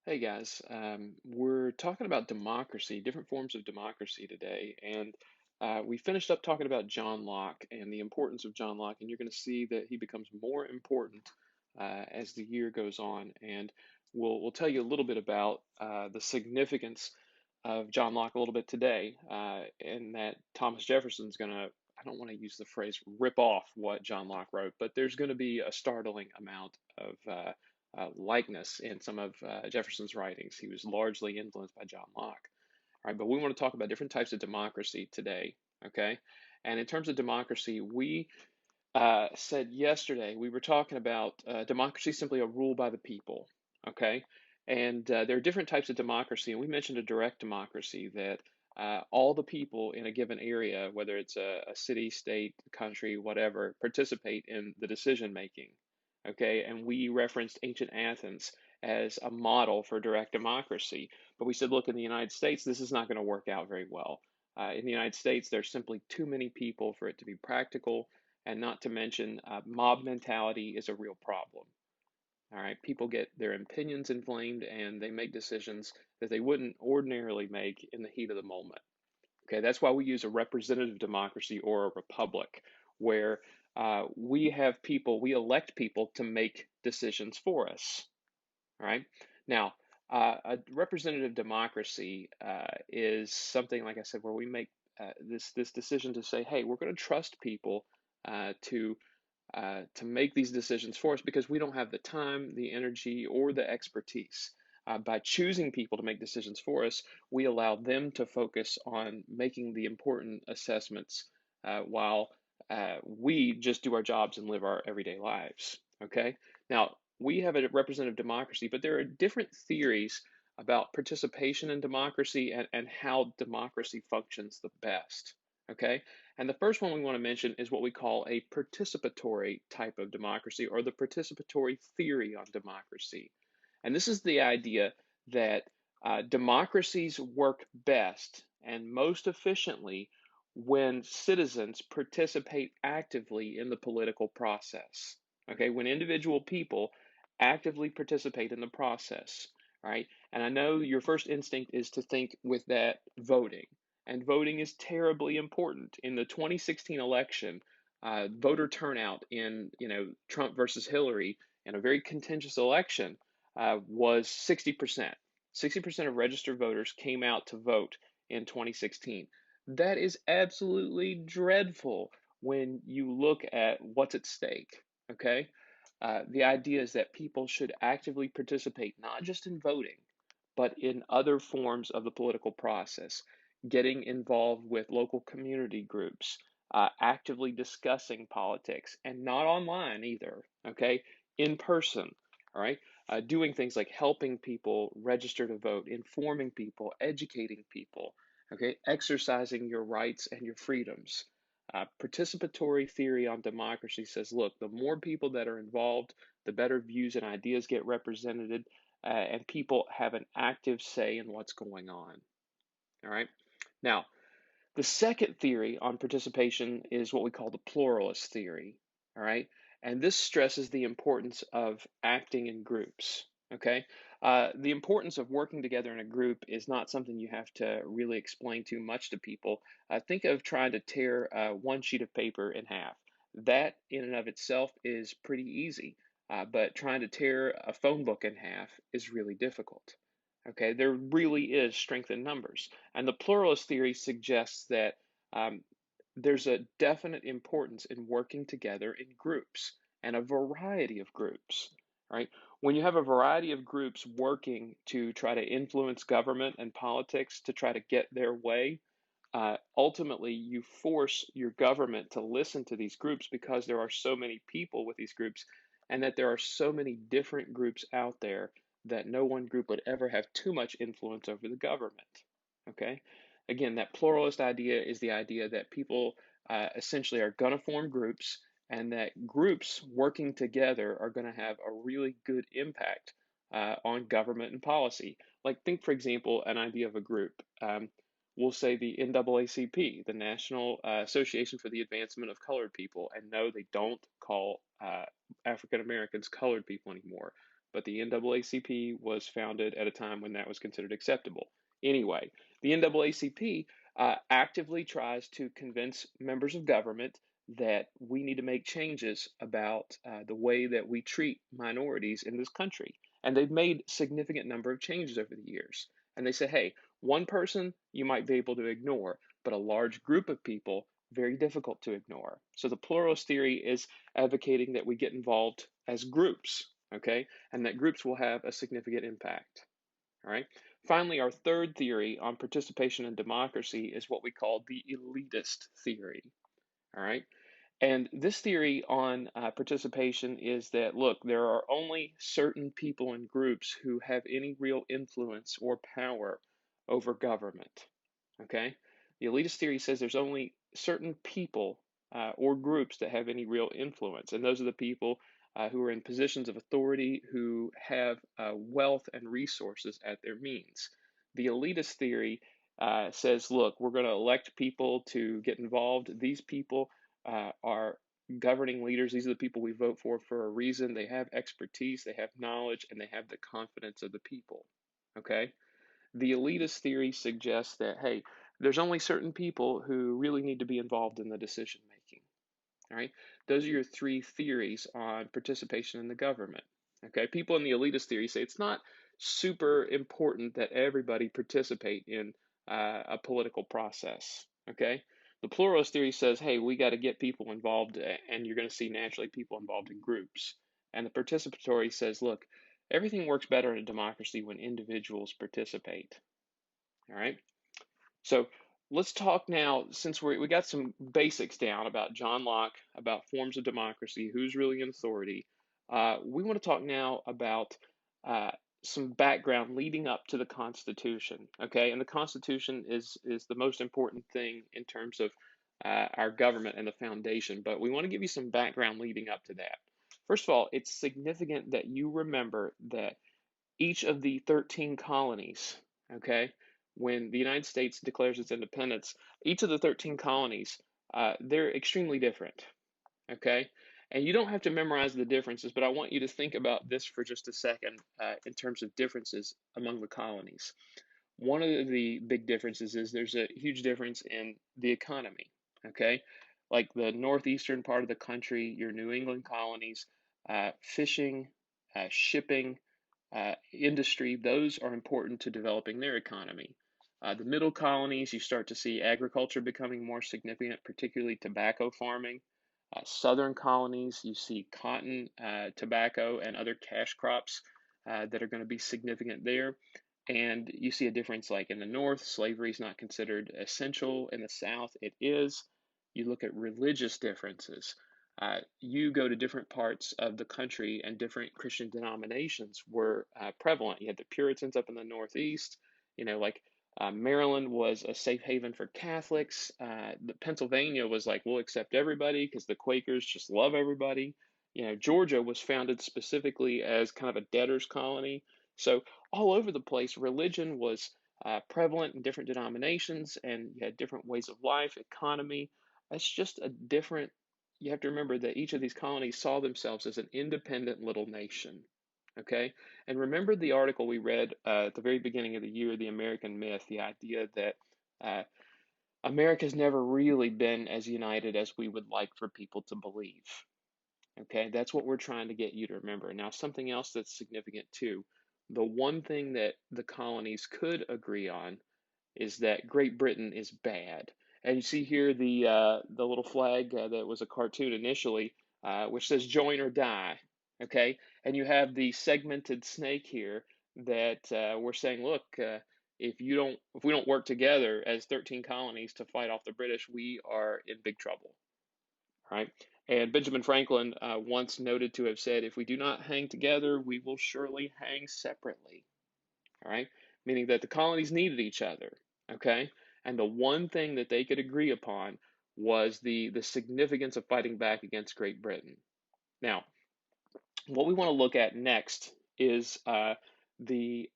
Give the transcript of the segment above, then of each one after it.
Hey guys, we're talking about democracy, different forms of democracy today, and we finished up talking about John Locke and the importance of John Locke, and you're going to see that he becomes more important as the year goes on, and we'll tell you a little bit about the significance of John Locke a little bit today, and that Thomas Jefferson's going to, I don't want to use the phrase rip off what John Locke wrote, but there's going to be a startling amount of likeness in some of Jefferson's writings. He was largely influenced by John Locke. All right, but we want to talk about different types of democracy today. Okay, and in terms of democracy, we said yesterday we were talking about democracy simply a rule by the people. Okay, and there are different types of democracy, and we mentioned a direct democracy that all the people in a given area, whether it's a city, state, country, whatever, participate in the decision making. Okay, and we referenced ancient Athens as a model for direct democracy. But we said, look, in the United States, this is not going to work out very well. In the United States, there's simply too many people for it to be practical, and not to mention, mob mentality is a real problem. All right, people get their opinions inflamed and they make decisions that they wouldn't ordinarily make in the heat of the moment. Okay, that's why we use a representative democracy or a republic, where we have people, we elect people to make decisions for us. All right. Now, a representative democracy is something, like I said, where we make this decision to say, hey, we're going to trust people uh, to to make these decisions for us because we don't have the time, the energy, or the expertise. By choosing people to make decisions for us, we allow them to focus on making the important assessments while we just do our jobs and live our everyday lives. Okay? Now, we have a representative democracy, but there are different theories about participation in democracy and how democracy functions the best. Okay? And the first one we want to mention is what we call a participatory type of democracy, or the participatory theory on democracy. And this is the idea that democracies work best and most efficiently when citizens participate actively in the political process. Okay, when individual people actively participate in the process, right? And I know your first instinct is to think with that voting, and voting is terribly important. In the 2016 election, voter turnout in Trump versus Hillary in a very contentious election was 60%. 60% of registered voters came out to vote in 2016. That is absolutely dreadful when you look at what's at stake. Okay, the idea is that people should actively participate not just in voting, but in other forms of the political process, getting involved with local community groups, actively discussing politics, and not online either, okay? In person, all right? Doing things like helping people register to vote, informing people, educating people, okay? Exercising your rights and your freedoms. Participatory theory on democracy says, look, the more people that are involved, the better views and ideas get represented, and people have an active say in what's going on. All right. Now, the second theory on participation is what we call the pluralist theory. All right. And this stresses the importance of acting in groups. Okay. The importance of working together in a group is not something you have to really explain too much to people. Think of trying to tear one sheet of paper in half. That, in and of itself, is pretty easy. But trying to tear a phone book in half is really difficult. Okay, there really is strength in numbers. And the pluralist theory suggests that um, there's a definite importance in working together in groups and a variety of groups, right? When you have a variety of groups working to try to influence government and politics to try to get their way, ultimately you force your government to listen to these groups because there are so many people with these groups, and that there are so many different groups out there that no one group would ever have too much influence over the government. Okay? Again, that pluralist idea is the idea that people essentially are going to form groups, and that groups working together are going to have a really good impact on government and policy. Like, think, for example, an idea of a group. We'll say the NAACP, the National Association for the Advancement of Colored People, and no, they don't call African Americans colored people anymore. but the NAACP was founded at a time when that was considered acceptable. Anyway, the NAACP actively tries to convince members of government that we need to make changes about the way that we treat minorities in this country. And they've made significant number of changes over the years. And they say, hey, one person you might be able to ignore, but a large group of people, very difficult to ignore. So the pluralist theory is advocating that we get involved as groups, okay, and that groups will have a significant impact. All right. Finally, our third theory on participation and democracy is what we call the elitist theory. All right. And this theory on participation is that, look, there are only certain people and groups who have any real influence or power over government. Okay? The elitist theory says there's only certain people or groups that have any real influence, and those are the people who are in positions of authority who have wealth and resources at their means. The elitist theory says, look, we're going to elect people to get involved. These people are governing leaders. These are the people we vote for a reason. They have expertise, they have knowledge, and they have the confidence of the people. Okay? The elitist theory suggests that, hey, there's only certain people who really need to be involved in the decision making. All right, those are your three theories on participation in the government. Okay, people in the elitist theory say it's not super important that everybody participate in a political process. Okay, the pluralist theory says, hey, we got to get people involved, and you're going to see naturally people involved in groups. And the participatory says, look, everything works better in a democracy when individuals participate. All right. So let's talk now, since we got some basics down about John Locke, about forms of democracy, who's really in authority. We want to talk now about uh, some background leading up to the Constitution. Okay, and the Constitution is the most important thing in terms of our government and the foundation. But we want to give you some background leading up to that. First of all, it's significant that you remember that each of the 13 colonies, okay, when the United States declares its independence, each of the 13 colonies, they're extremely different, okay? And you don't have to memorize the differences, but I want you to think about this for just a second in terms of differences among the colonies. One of the big differences is there's a huge difference in the economy, okay? Like the northeastern part of the country, your New England colonies, fishing, shipping, industry, those are important to developing their economy. The middle colonies, you start to see agriculture becoming more significant, particularly tobacco farming. Southern colonies, you see cotton, tobacco, and other cash crops that are going to be significant there. And you see a difference like in the North, slavery is not considered essential. In the South, it is. You look at religious differences. You go to different parts of the country and different Christian denominations were prevalent. You had the Puritans up in the Northeast, like Maryland was a safe haven for Catholics. Pennsylvania was like, we'll accept everybody because the Quakers just love everybody. Georgia was founded specifically as kind of a debtor's colony. So all over the place, religion was prevalent in different denominations, and you had different ways of life, economy. It's just a different, you have to remember that each of these colonies saw themselves as an independent little nation. Okay? And remember the article we read at the very beginning of the year, The American Myth, the idea that uh, America's never really been as united as we would like for people to believe. Okay? That's what we're trying to get you to remember. Now, something else that's significant too. The one thing that the colonies could agree on is that Great Britain is bad. And you see here the little flag that was a cartoon initially, which says "Join or Die." Okay, and you have the segmented snake here that we're saying, look, if we don't work together as 13 colonies to fight off the British, we are in big trouble. Right? And Benjamin Franklin once noted to have said, if we do not hang together, we will surely hang separately. All right, meaning that the colonies needed each other. Okay, and the one thing that they could agree upon was the significance of fighting back against Great Britain. Now, what we want to look at next is the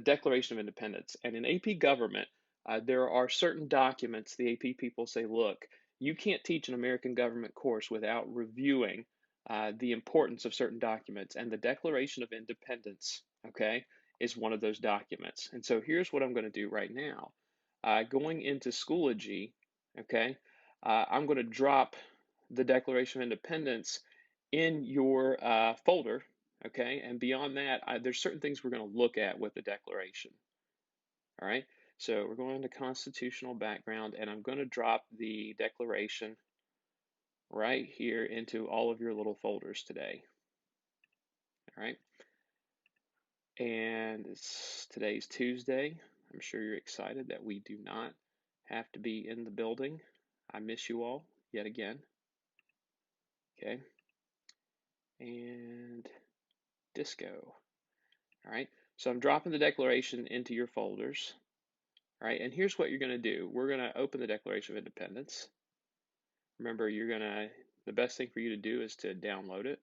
Declaration of Independence. And in AP Government, there are certain documents the AP people say, look, you can't teach an American government course without reviewing the importance of certain documents, and the Declaration of Independence, okay, is one of those documents. And so here's what I'm going to do right now. Going into Schoology, okay, I'm going to drop the Declaration of Independence in your folder, okay, and beyond that, there's certain things we're going to look at with the Declaration, all right? So we're going to constitutional background, and I'm going to drop the Declaration right here into all of your little folders today. All right. And today's Tuesday. I'm sure you're excited that we do not have to be in the building. I miss you all yet again. Okay. And disco. All right. So I'm dropping the Declaration into your folders. All right. And here's what you're going to do. We're going to open the Declaration of Independence. Remember, the best thing for you to do is to download it.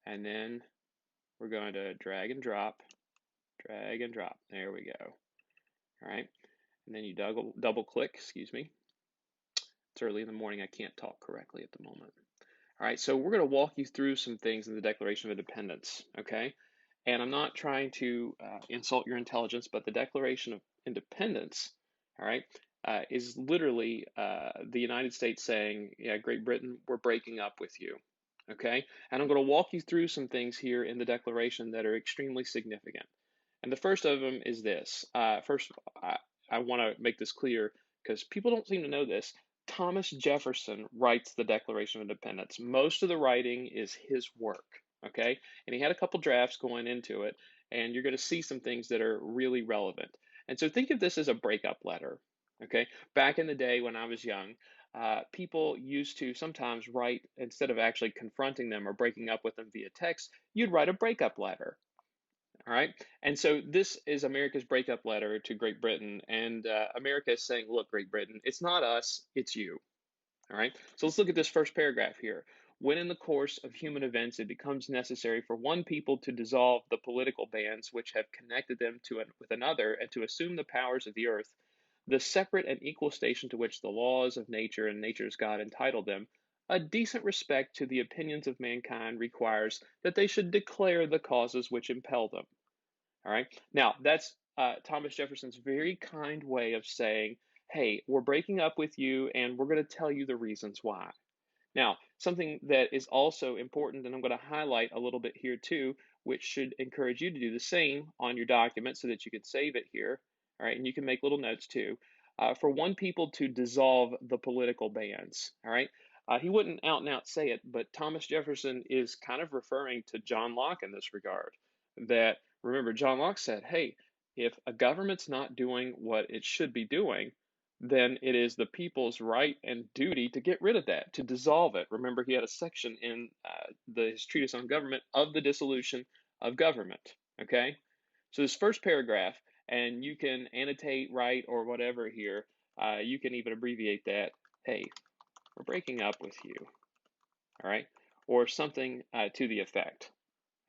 And then we're going to drag and drop. Drag and drop. There we go. All right. And then you double click, excuse me. It's early in the morning. I can't talk correctly at the moment. All right. So we're going to walk you through some things in the Declaration of Independence. Okay. And I'm not trying to insult your intelligence, but the Declaration of Independence, all right, is literally the United States saying, yeah, Great Britain, we're breaking up with you. Okay. And I'm going to walk you through some things here in the Declaration that are extremely significant. And the first of them is this. First, I want to make this clear because people don't seem to know this. Thomas Jefferson writes the Declaration of Independence. Most of the writing is his work, okay? And he had a couple drafts going into it, and you're going to see some things that are really relevant. And so think of this as a breakup letter, okay? Back in the day when I was young, people used to sometimes write, instead of actually confronting them or breaking up with them via text, you'd write a breakup letter. All right. And so this is America's breakup letter to Great Britain. And America is saying, look, Great Britain, it's not us, it's you. All right. So let's look at this first paragraph here. When in the course of human events it becomes necessary for one people to dissolve the political bands which have connected them with another and to assume the powers of the earth, the separate and equal station to which the laws of nature and nature's God entitle them, a decent respect to the opinions of mankind requires that they should declare the causes which impel them. All right. Now, that's Thomas Jefferson's very kind way of saying, hey, we're breaking up with you and we're going to tell you the reasons why. Now, something that is also important, and I'm going to highlight a little bit here too, which should encourage you to do the same on your document so that you can save it here. All right. And you can make little notes too. For one people to dissolve the political bands. All right. He wouldn't out and out say it, but Thomas Jefferson is kind of referring to John Locke in this regard. That, remember, John Locke said, hey, if a government's not doing what it should be doing, then it is the people's right and duty to get rid of that, to dissolve it. Remember, he had a section in his treatise on government of the dissolution of government. Okay? So this first paragraph, and you can annotate, write, or whatever here. You can even abbreviate that. Hey, we're breaking up with you. All right? Or something to the effect.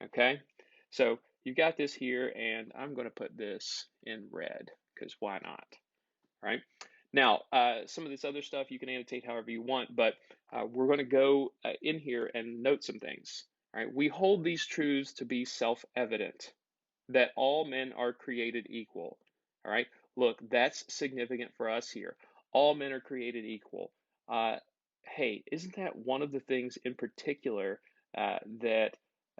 Okay? So you've got this here, and I'm going to put this in red because why not? All right? Now, some of this other stuff you can annotate however you want, but we're going to go in here and note some things. All right? We hold these truths to be self-evident, that all men are created equal. All right? Look, that's significant for us here. All men are created equal. Hey, isn't that one of the things in particular that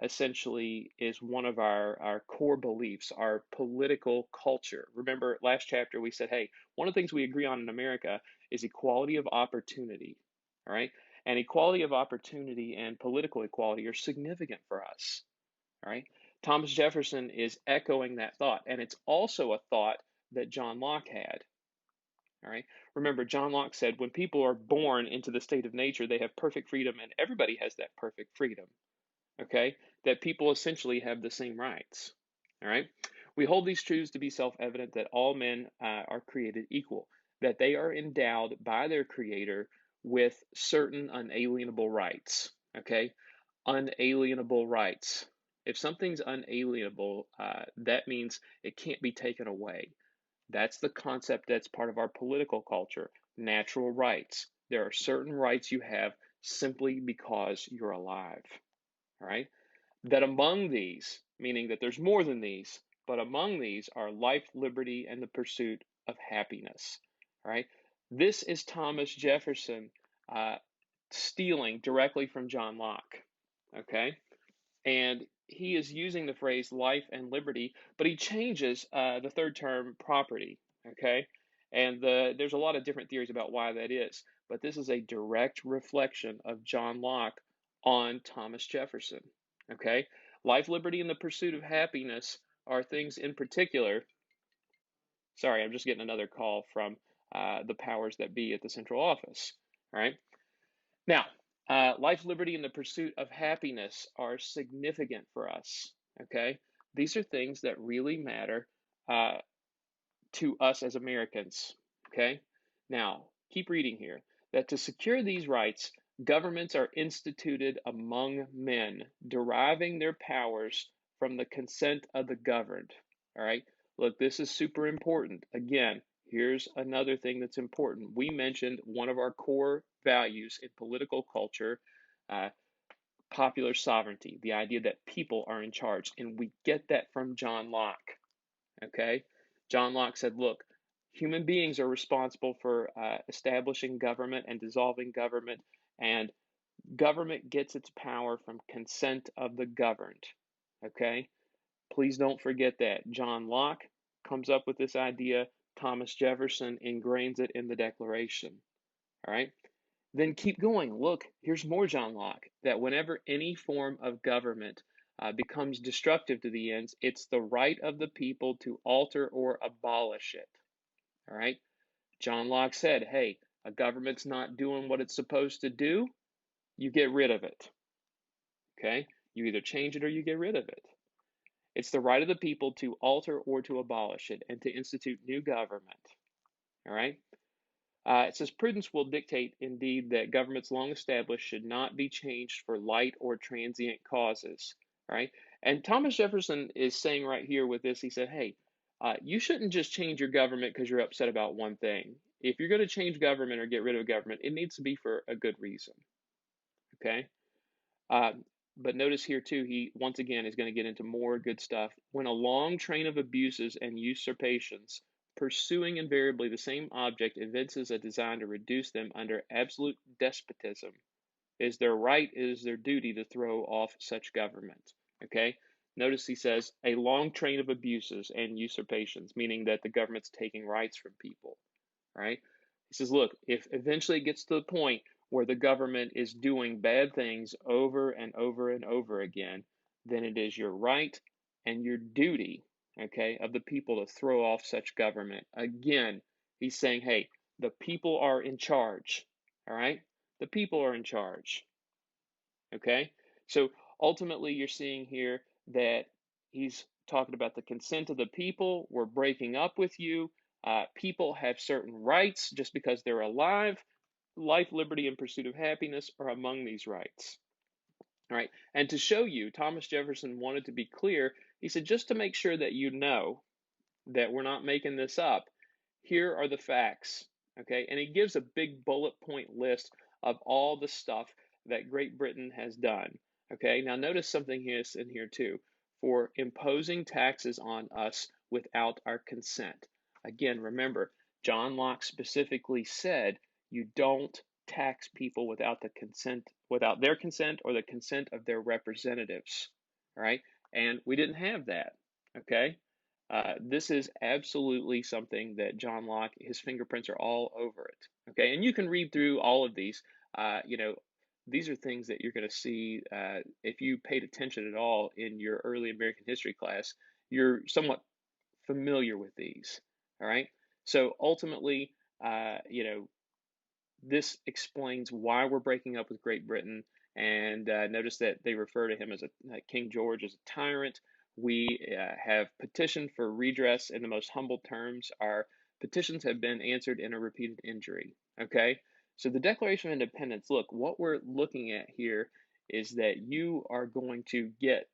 essentially is one of our core beliefs, our political culture? Remember, last chapter we said, hey, one of the things we agree on in America is equality of opportunity. All right? And equality of opportunity and political equality are significant for us. All right. Thomas Jefferson is echoing that thought, and it's also a thought that John Locke had. All right. Remember, John Locke said when people are born into the state of nature, they have perfect freedom, and everybody has that perfect freedom. Okay. That people essentially have the same rights. All right. We hold these truths to be self evident that all men are created equal, that they are endowed by their Creator with certain unalienable rights. Okay. Unalienable rights. If something's unalienable, that means it can't be taken away. That's the concept that's part of our political culture. Natural rights. There are certain rights you have simply because you're alive. All right. That among these, meaning that there's more than these, but among these are life, liberty, and the pursuit of happiness. All right. This is Thomas Jefferson uh, stealing directly from John Locke. Okay. And he is using the phrase life and liberty, but he changes the third term property. Okay. And there's a lot of different theories about why that is, but this is a direct reflection of John Locke on Thomas Jefferson. Okay. Life, liberty, and the pursuit of happiness are things in particular. Sorry, I'm just getting another call from the powers that be at the central office. All right. Now, life, liberty, and the pursuit of happiness are significant for us. Okay, these are things that really matter uh, to us as Americans. Okay, now keep reading here. That to secure these rights, governments are instituted among men, deriving their powers from the consent of the governed. All right, look, this is super important. Again, here's another thing that's important. We mentioned one of our core values in political culture, uh, popular sovereignty, the idea that people are in charge. And we get that from John Locke. Okay? John Locke said, look, human beings are responsible for establishing government and dissolving government, and government gets its power from consent of the governed. Okay? Please don't forget that. John Locke comes up with this idea, Thomas Jefferson ingrains it in the Declaration. All right? Then keep going. Look, here's more John Locke that whenever any form of government becomes destructive to the ends, it's the right of the people to alter or abolish it. All right? John Locke said, hey, a government's not doing what it's supposed to do, you get rid of it. Okay? You either change it or you get rid of it. It's the right of the people to alter or to abolish it and to institute new government. All right? It says prudence will dictate indeed that governments long established should not be changed for light or transient causes. All right. And Thomas Jefferson is saying right here with this, he said, hey, you shouldn't just change your government because you're upset about one thing. If you're going to change government or get rid of government, it needs to be for a good reason. Okay. Uh, but notice here too, he once again is going to get into more good stuff. When a long train of abuses and usurpations, pursuing invariably the same object, evinces a design to reduce them under absolute despotism, is their right, it is their duty to throw off such government. Okay? Notice he says a long train of abuses and usurpations, meaning that the government's taking rights from people. Right? He says, look, if eventually it gets to the point where the government is doing bad things over and over and over again, then it is your right and your duty, okay, of the people to throw off such government. Again, he's saying, hey, the people are in charge, all right? The people are in charge, okay? So ultimately, you're seeing here that he's talking about the consent of the people. We're breaking up with you. People have certain rights just because they're alive. Life, liberty, and pursuit of happiness are among these rights. All right. And to show you, Thomas Jefferson wanted to be clear. He said, just to make sure that you know that we're not making this up, here are the facts. Okay. And he gives a big bullet point list of all the stuff that Great Britain has done. Okay. Now, notice something is in here too, for imposing taxes on us without our consent. Again, remember, John Locke specifically said you don't tax people without the consent, without their consent or the consent of their representatives. All right. And we didn't have that. Okay. This is absolutely something that John Locke, his fingerprints are all over it. Okay, and you can read through all of these. You know, these are things that you're going to see if you paid attention at all in your early American history class. You're somewhat familiar with these. All right, so ultimately, you know, this explains why we're breaking up with Great Britain. And notice that they refer to him as King George as a tyrant. We have petitioned for redress in the most humble terms. Our petitions have been answered in a repeated injury. Okay, so the Declaration of Independence. Look, what we're looking at here is that you are going to get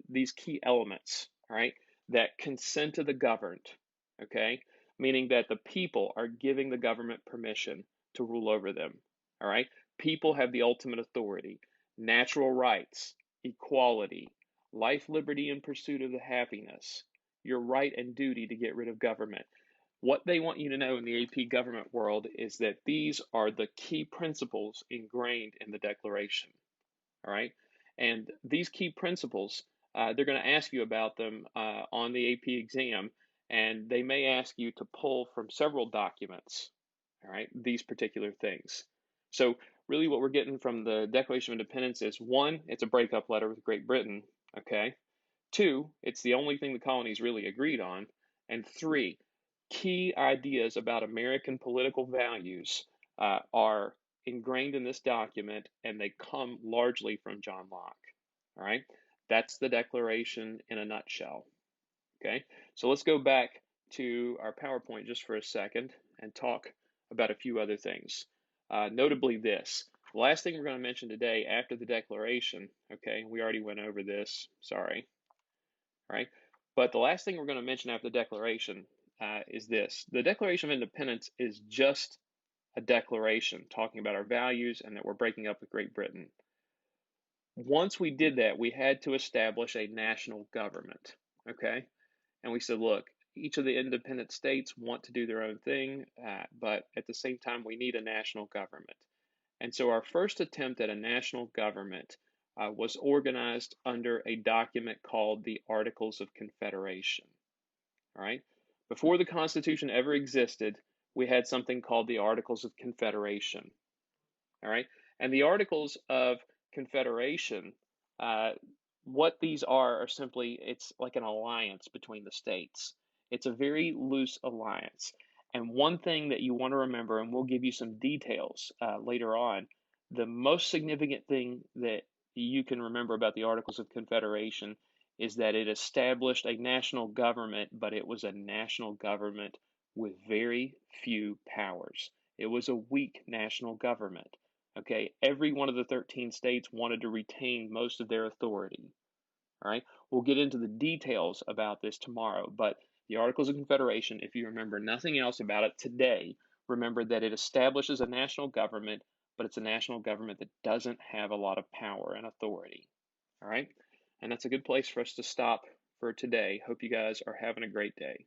these key elements. All right, that consent of the governed. Okay, meaning that the people are giving the government permission to rule over them. All right. People have the ultimate authority. Natural rights, equality, life, liberty, and pursuit of the happiness, your right and duty to get rid of government. What they want you to know in the AP government world is that these are the key principles ingrained in the Declaration. All right. And these key principles, they're going to ask you about them on the AP exam, and they may ask you to pull from several documents, all right, these particular things. So, really, what we're getting from the Declaration of Independence is one, it's a breakup letter with Great Britain, okay? Two, it's the only thing the colonies really agreed on. And three, key ideas about American political values are ingrained in this document, and they come largely from John Locke. All right, that's the Declaration in a nutshell. Okay, so let's go back to our PowerPoint just for a second and talk about a few other things. Notably, this. The last thing we're going to mention today after the Declaration, okay, we already went over this, sorry, right? But the last thing we're going to mention after the Declaration is this. The Declaration of Independence is just a declaration talking about our values and that we're breaking up with Great Britain. Once we did that, we had to establish a national government, okay? And we said, look, each of the independent states want to do their own thing, but at the same time, we need a national government. And so our first attempt at a national government was organized under a document called the Articles of Confederation. All right. Before the Constitution ever existed, we had something called the Articles of Confederation. All right. And the Articles of Confederation, uh, what these are simply, it's like an alliance between the states. It's a very loose alliance. And one thing that you want to remember, and we'll give you some details later on, the most significant thing that you can remember about the Articles of Confederation is that it established a national government, but it was a national government with very few powers. It was a weak national government. Okay, every one of the 13 states wanted to retain most of their authority. All right, we'll get into the details about this tomorrow, but the Articles of Confederation, if you remember nothing else about it today, remember that it establishes a national government, but it's a national government that doesn't have a lot of power and authority. All right, and that's a good place for us to stop for today. Hope you guys are having a great day.